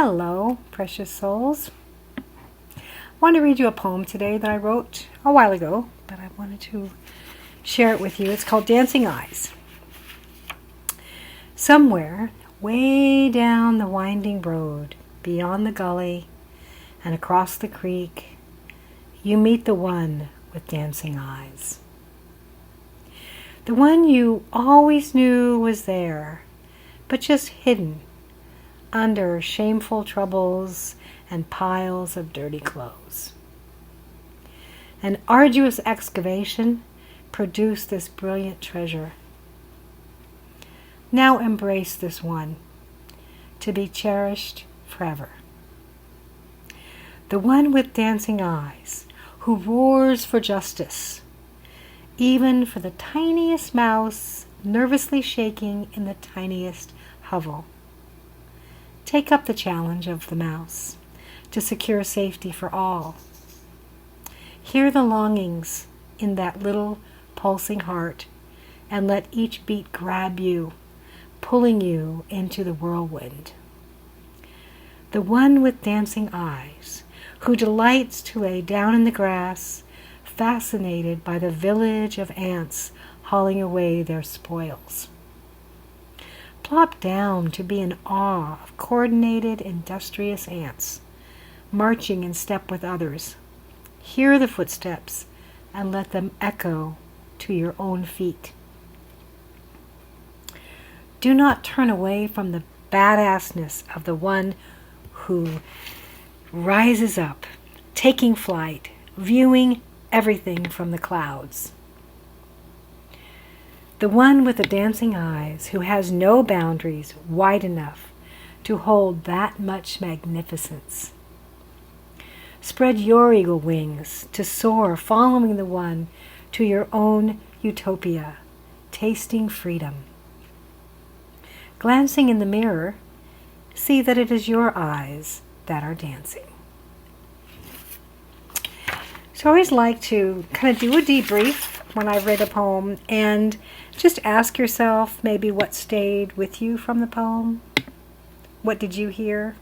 Hello, precious souls. I want to read you a poem today that I wrote a while ago, but I wanted to share it with you. It's called Dancing Eyes. Somewhere, way down the winding road, beyond the gully and across the creek, you meet the one with dancing eyes. The one you always knew was there, but just hidden under shameful troubles and piles of dirty clothes. An arduous excavation produced this brilliant treasure. Now embrace this one, to be cherished forever. The one with dancing eyes, who roars for justice, even for the tiniest mouse nervously shaking in the tiniest hovel. Take up the challenge of the mouse to secure safety for all. Hear the longings in that little pulsing heart, and let each beat grab you, pulling you into the whirlwind. The one with dancing eyes, who delights to lay down in the grass, fascinated by the village of ants hauling away their spoils. Plop down to be in awe of coordinated, industrious ants, marching in step with others. Hear the footsteps and let them echo to your own feet. Do not turn away from the badassness of the one who rises up, taking flight, viewing everything from the clouds. The one with the dancing eyes, who has no boundaries wide enough to hold that much magnificence. Spread your eagle wings to soar, following the one to your own utopia, tasting freedom. Glancing in the mirror, see that it is your eyes that are dancing. So I always like to kind of do a debrief when I read a poem and just ask yourself maybe what stayed with you from the poem. What did you hear?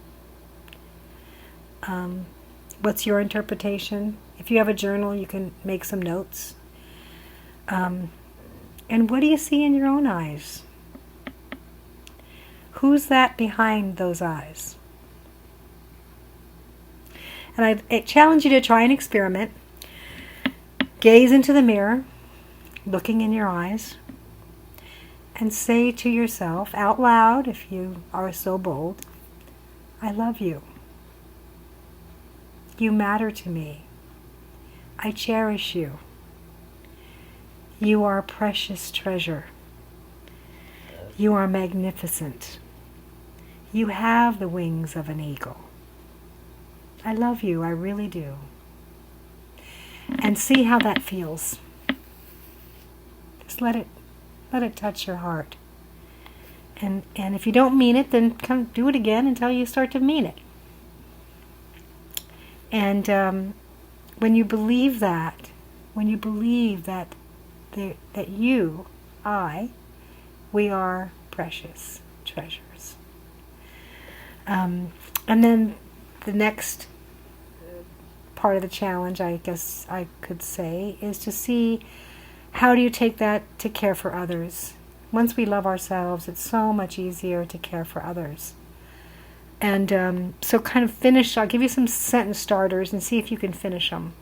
What's your interpretation? If you have a journal, you can make some notes. And what do you see in your own eyes? Who's that behind those eyes? And I challenge you to try an experiment. Gaze into the mirror, looking in your eyes, and say to yourself out loud, if you are so bold, I love you. You matter to me. I cherish you. You are a precious treasure. You are magnificent. You have the wings of an eagle. I love you, I really do. And see how that feels. Just let it touch your heart. And if you don't mean it, then come do it again until you start to mean it. And when you believe that we are precious treasures. And then the next part of the challenge, I guess I could say, is to see how do you take that to care for others. Once we love ourselves, it's so much easier to care for others. And so kind of I'll give you some sentence starters and see if you can finish them.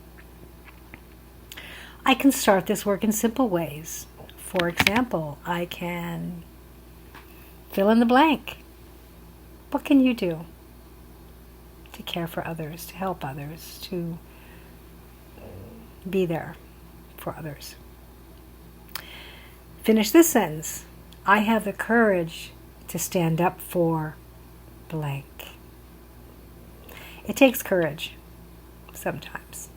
I can start this work in simple ways. For example, I can fill in the blank. What can you do to care for others, to help others, to be there for others? Finish this sentence. I have the courage to stand up for blank. It takes courage sometimes.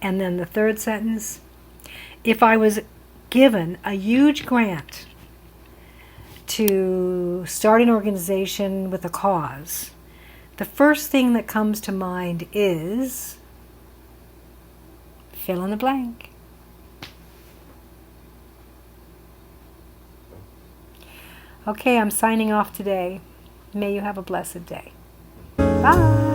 And then the third sentence, if I was given a huge grant to start an organization with a cause, the first thing that comes to mind is fill in the blank. Okay, I'm signing off today. May you have a blessed day. Bye.